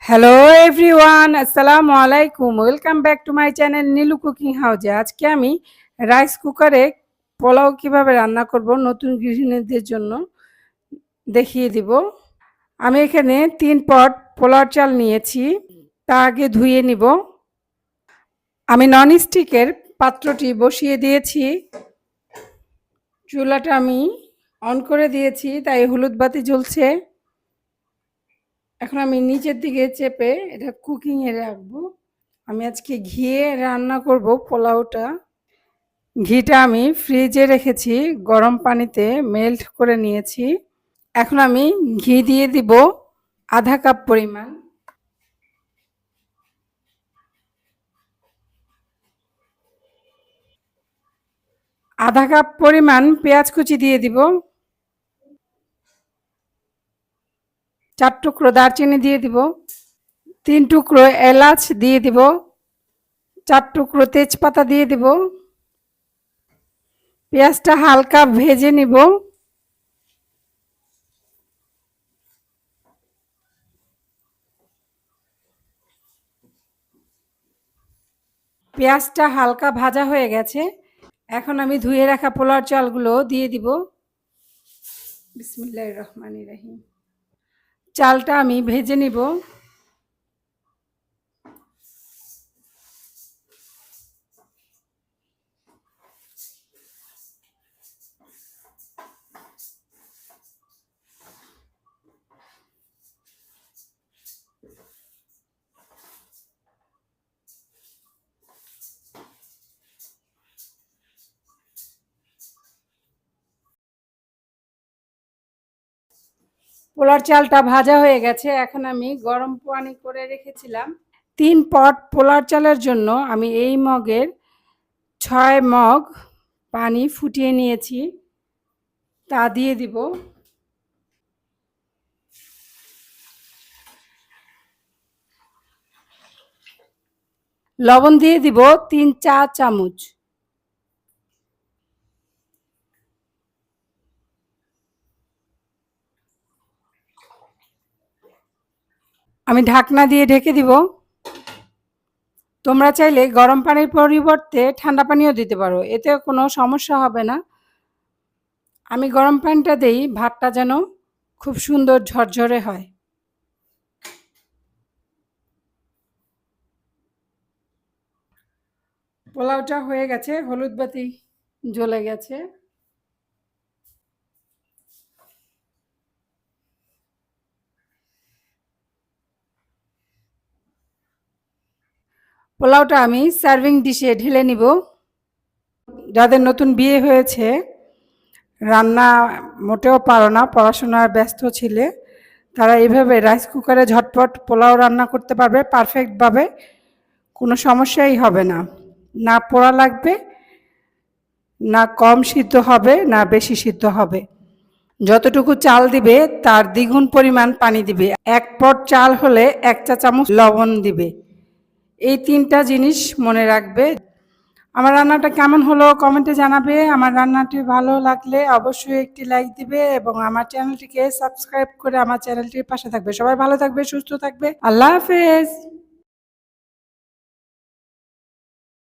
Hello everyone, আসসালামু আলাইকুম। Welcome back to my channel Nilu cooking হাউজে। আজকে আমি রাইস কুকারে পোলাও কিভাবে রান্না করব নতুন গৃহিণীদের জন্য দেখিয়ে দিব। আমি এখানে 3 পট পোলাওর চাল নিয়েছি, তা আগে ধুয়ে নিব। আমি ননস্টিকের পাত্রটি বসিয়ে দিয়েছি, চুলাটা আমি অন করে দিয়েছি, তাই হলুদ বাতি জ্বলছে। এখন আমি নিচের দিকে চেপে এটা কুকিংয়ে রাখবো। আমি আজকে ঘিয়ে রান্না করব পোলাওটা। ঘিটা আমি ফ্রিজে রেখেছি, গরম পানিতে মেল্ট করে নিয়েছি। এখন আমি ঘি দিয়ে দিব আধা কাপ পরিমাণ। আধা কাপ পরিমাণ পেঁয়াজ কুচি দিয়ে দিব। 4 টুকরো দারচিনি দিয়ে দিব। 3 টুকরো এলাচ দিয়ে দিব। 4 টুকরো তেজপাতা দিয়ে দিব। পেঁয়াজটা হালকা ভেজে নিব। পেঁয়াজটা হালকা ভাজা হয়ে গেছে। এখন আমি ধুয়ে রাখা পোলাওর চালগুলো দিয়ে দিব। বিসমিল্লাহির রহমানির রহিম। চালটা আমি ভেজে নিব। পোলার চালটা ভাজা হয়ে গেছে। এখন আমি গরম পানি করে রেখেছিলাম 3 পট পোলার চালের জন্য আমি এই মগের 6 মগ পানি ফুটিয়ে নিয়েছি, তা দিয়ে দিব। লবণ দিয়ে দিব 3 চা চামচ। আমি ঢাকনা দিয়ে ঢেকে দিব। তোমরা চাইলে গরম পানির পরিবর্তে ঠান্ডা পানিও দিতে পারো, এতে কোনো সমস্যা হবে না। আমি গরম পানিটা দেই ভাতটা যেন খুব সুন্দর ঝরঝরে হয়। পোলাওটা হয়ে গেছে, হলুদ বাতি জ্বলে গেছে। পোলাওটা আমি সার্ভিং ডিশে ঢেলে নিব। যাদের নতুন বিয়ে হয়েছে, রান্না মোটেও পারো না, পড়াশোনার ব্যস্ত ছিলে, তারা এইভাবে রাইস কুকারে ঝটপট পোলাও রান্না করতে পারবে পারফেক্টভাবে। কোনো সমস্যাই হবে না, না পোড়া লাগবে, না কম সিদ্ধ হবে, না বেশি সিদ্ধ হবে। যতটুকু চাল দিবে তার দ্বিগুণ পরিমাণ পানি দিবে। 1 পট চাল হলে 1 চা চামচ লবণ দিবে। এই 3টা জিনিস মনে রাখবে। আমার রান্নাটা কেমন হলো কমেন্টে জানাবে। আমার রান্নাটি ভালো লাগলে অবশ্যই একটি লাইক দিবে এবং আমার চ্যানেলটিকে সাবস্ক্রাইব করে আমার চ্যানেলটির পাশে থাকবে। সবাই ভালো থাকবে, সুস্থ থাকবে। আল্লাহ হাফেজ।